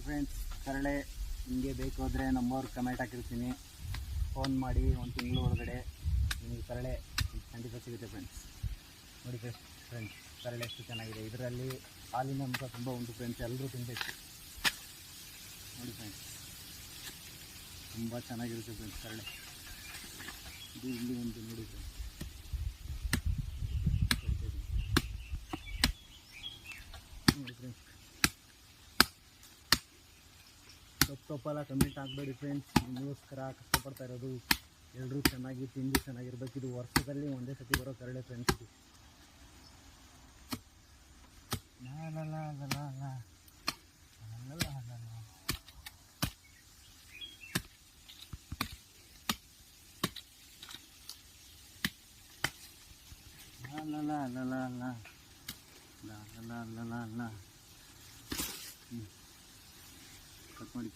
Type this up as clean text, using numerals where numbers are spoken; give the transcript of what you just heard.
Friends, ಕರಳೆ ನಿಮಗೆ ಬೇಕು ಅಂದರೆ ನಮ್ಮವ್ರು ಕಮೆಂಟ್ ಹಾಕಿರ್ತೀನಿ, ಫೋನ್ ಮಾಡಿ. ಒಂದು ತಿಂಗಳು ಒಳಗಡೆ ನಿಮಗೆ ಕರಳೆ ಖಂಡಿತ ಸಿಗುತ್ತೆ ಫ್ರೆಂಡ್ಸ್. ನೋಡಿ ಫ್ರೆಂಡ್ಸ್, ಕರಳೆ ಎಷ್ಟು ಚೆನ್ನಾಗಿದೆ. ಇದರಲ್ಲಿ ಹಾಲಿನ ಅಂಶ ತುಂಬ ಉಂಟು ಫ್ರೆಂಡ್ಸ್, ಎಲ್ಲರೂ ತಿನ್ನಬೇಕು. ನೋಡಿ ಫ್ರೆಂಡ್ಸ್, ತುಂಬ ಚೆನ್ನಾಗಿರುತ್ತೆ ಫ್ರೆಂಡ್ಸ್ ಕರಳೆ. ಇದು ಇಲ್ಲಿ ಒಂದು ನೋಡಿ ಫ್ರೆಂಡ್ಸ್, ನೋಡಿ ಫ್ರೆಂಡ್ಸ್, ತಪ್ಪಲ್ಲ ಕಮೆಂಟ್ ಆಗಬೇಡಿ ಫ್ರೆಂಡ್ಸ್. ನಿಮಗೋಸ್ಕರ ಕಷ್ಟಪಡ್ತಾ ಇರೋದು. ಎಲ್ಲರೂ ಚೆನ್ನಾಗಿ ತಿಂದು ಚೆನ್ನಾಗಿರ್ಬೇಕು. ಇದು ವರ್ಷದಲ್ಲಿ ಒಂದೇ ಸತಿ ಬರೋ ಕರಳೆ ಫ್ರೆಂಡ್ಸ್. ಇದು ಕಟ್ ಮಾಡಿ.